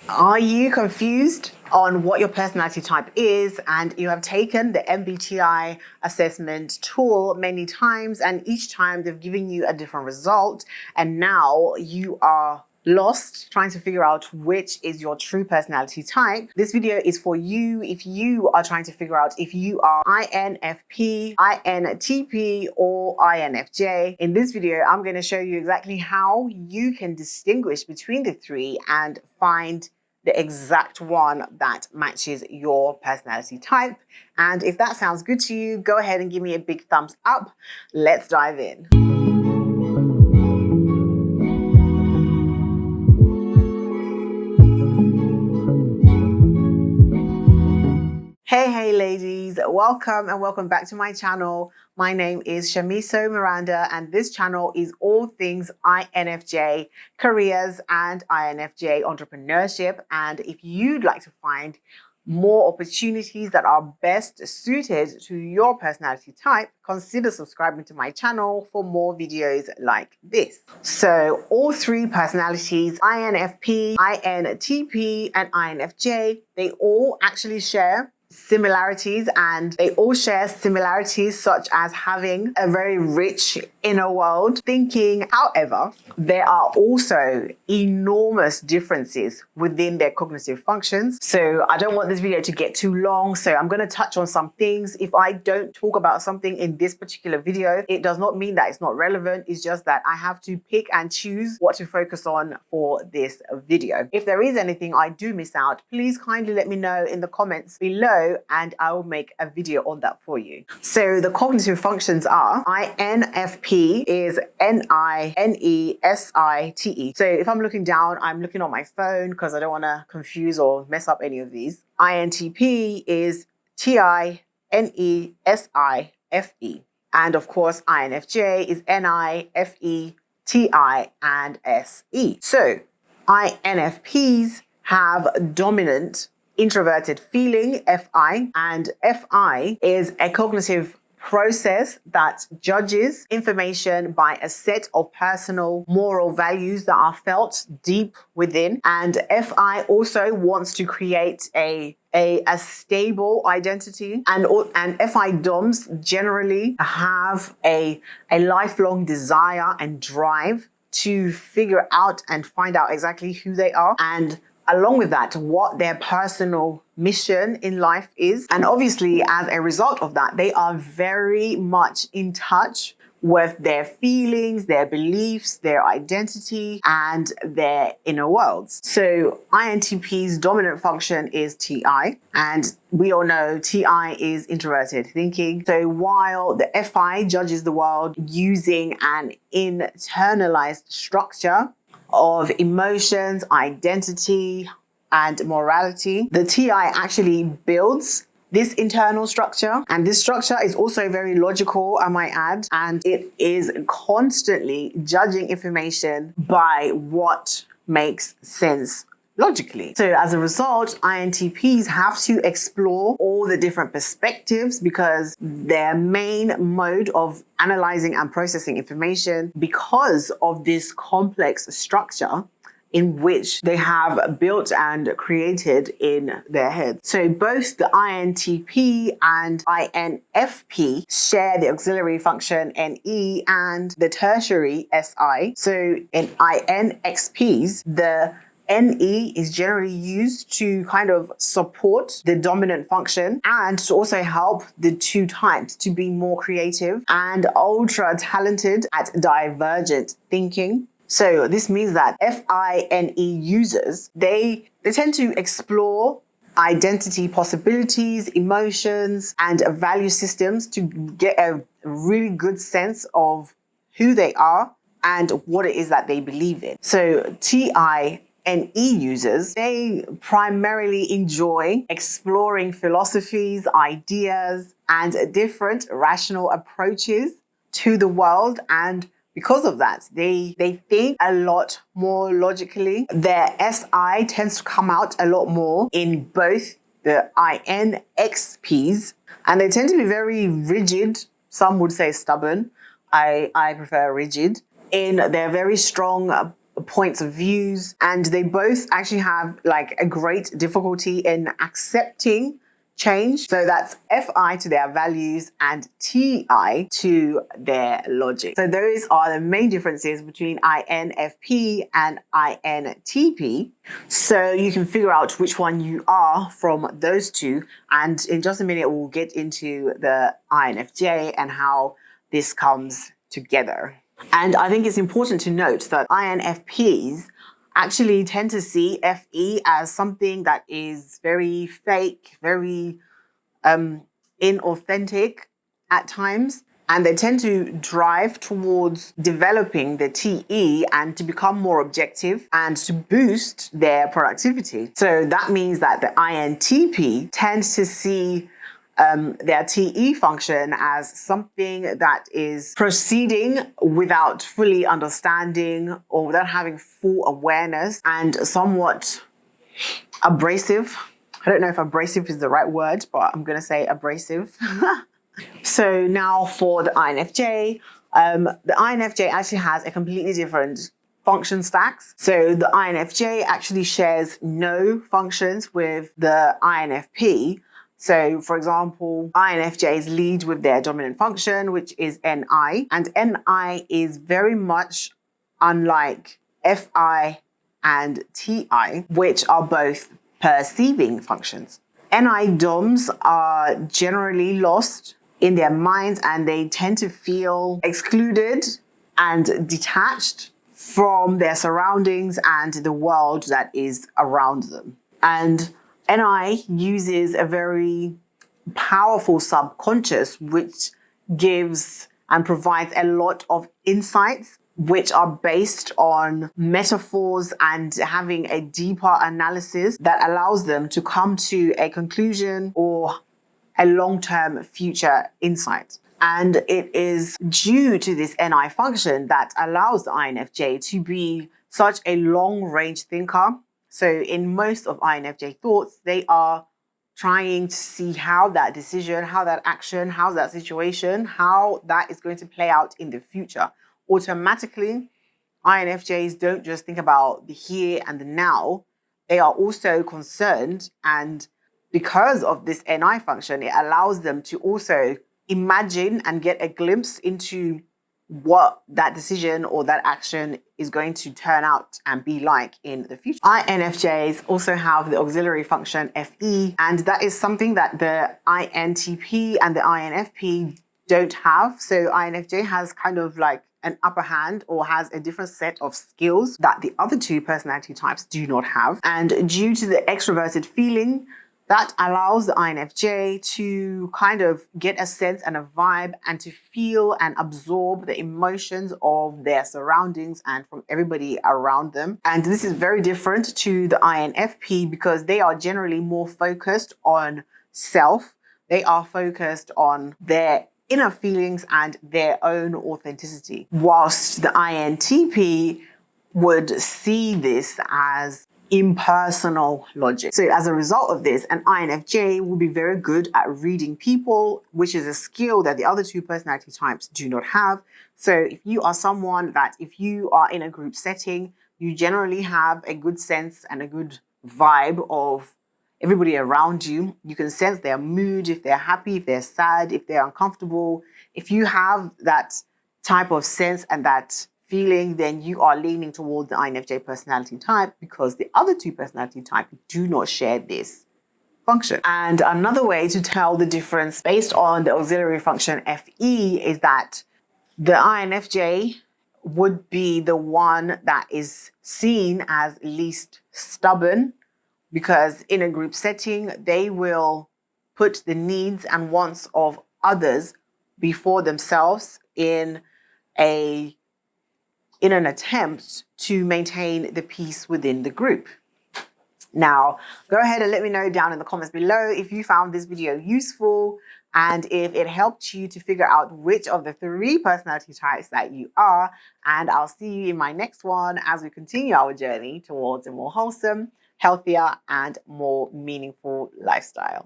Are you confused on what your personality type is, and you have taken the MBTI assessment tool many times, and each time they've given you a different result, and now you are lost trying to figure out which is your true personality type? This video is for you if you are trying to figure out if you are INFP, INTP, or INFJ. In this video, I'm going to show you exactly how you can distinguish between the three and find the exact one that matches your personality type. And if that sounds good to you, go ahead and give me a big thumbs up. Let's dive in. Hey ladies, welcome and welcome back to my channel. My name is Shamiso Miranda, and this channel is all things INFJ careers and INFJ entrepreneurship. And if you'd like to find more opportunities that are best suited to your personality type, consider subscribing to my channel for more videos like this. So all three personalities, INFP, INTP, and INFJ, they all actually share similarities, and they all share similarities such as having a very rich inner world thinking. However, there are also enormous differences within their cognitive functions. So I don't want this video to get too long, so I'm going to touch on some things. If I don't talk about something in this particular video, it does not mean that it's not relevant. It's just that I have to pick and choose what to focus on for this video. If there is anything I do miss out, please kindly let me know in the comments below, and I will make a video on that for you. So the cognitive functions are: INFP is NINESITE. So if I'm looking down, I'm looking on my phone because I don't want to confuse or mess up any of these. INTP is TINESIFE. And of course, INFJ is NIFETI and SE. So INFPs have dominant introverted feeling, FI, and FI is a cognitive process that judges information by a set of personal moral values that are felt deep within. And FI also wants to create a stable identity, and FI DOMs generally have a lifelong desire and drive to figure out and find out exactly who they are, and along with that, what their personal mission in life is. And obviously, as a result of that, they are very much in touch with their feelings, their beliefs, their identity, and their inner worlds. So INTP's dominant function is TI, and we all know TI is introverted thinking. So while the FI judges the world using an internalized structure of emotions, identity, and morality, the TI actually builds this internal structure, and this structure is also very logical, I might add, and it is constantly judging information by what makes sense logically. So as a result, INTPs have to explore all the different perspectives because their main mode of analyzing and processing information, because of this complex structure in which they have built and created in their heads. So both the INTP and INFP share the auxiliary function NE and the tertiary SI. So in INXPs, the NE is generally used to kind of support the dominant function and to also help the two types to be more creative and ultra talented at divergent thinking. So this means that FINE users, they tend to explore identity possibilities, emotions, and value systems to get a really good sense of who they are and what it is that they believe in. So TINE users, they primarily enjoy exploring philosophies, ideas, and different rational approaches to the world, and because of that, they think a lot more logically. Their SI tends to come out a lot more in both the INXPs, and they tend to be very rigid. Some would say stubborn. I prefer rigid in their very strong points of views, and they both actually have like a great difficulty in accepting change. So that's Fi to their values and Ti to their logic. So those are the main differences between INFP and INTP. So you can figure out which one you are from those two. And in just a minute, we'll get into the INFJ and how this comes together. And I think it's important to note that INFPs actually tend to see FE as something that is very fake, very inauthentic at times. And they tend to drive towards developing the TE and to become more objective and to boost their productivity. So that means that the INTP tends to see their TE function as something that is proceeding without fully understanding or without having full awareness and somewhat abrasive. I don't know if abrasive is the right word, but I'm going to say abrasive. So now for the INFJ, the INFJ actually has a completely different function stacks. So the INFJ actually shares no functions with the INFP. So, for example, INFJs lead with their dominant function, which is NI, and NI is very much unlike FI and TI, which are both perceiving functions. NI DOMs are generally lost in their minds and they tend to feel excluded and detached from their surroundings and the world that is around them. And NI uses a very powerful subconscious, which gives and provides a lot of insights, which are based on metaphors and having a deeper analysis that allows them to come to a conclusion or a long-term future insight. And it is due to this NI function that allows the INFJ to be such a long-range thinker. So in most of INFJ thoughts, they are trying to see how that decision, how that action, how that situation, how that is going to play out in the future. Automatically, INFJs don't just think about the here and the now. They are also concerned, and because of this NI function, it allows them to also imagine and get a glimpse into what that decision or that action is going to turn out and be like in the future. INFJs also have the auxiliary function FE, and that is something that the INTP and the INFP don't have. So INFJ has kind of like an upper hand or has a different set of skills that the other two personality types do not have. And due to the extroverted feeling, that allows the INFJ to kind of get a sense and a vibe and to feel and absorb the emotions of their surroundings and from everybody around them. And this is very different to the INFP because they are generally more focused on self. They are focused on their inner feelings and their own authenticity. Whilst the INTP would see this as impersonal logic. So as a result of this, an INFJ will be very good at reading people, which is a skill that the other two personality types do not have. So if you are someone that if you are in a group setting, you generally have a good sense and a good vibe of everybody around you. You can sense their mood, if they're happy, if they're sad, if they're uncomfortable. If you have that type of sense and that feeling, then you are leaning towards the INFJ personality type because the other two personality types do not share this function. And another way to tell the difference based on the auxiliary function FE is that the INFJ would be the one that is seen as least stubborn because in a group setting, they will put the needs and wants of others before themselves in an attempt to maintain the peace within the group. Now, go ahead and let me know down in the comments below if you found this video useful and if it helped you to figure out which of the 3 personality types that you are. And I'll see you in my next one as we continue our journey towards a more wholesome, healthier, and more meaningful lifestyle.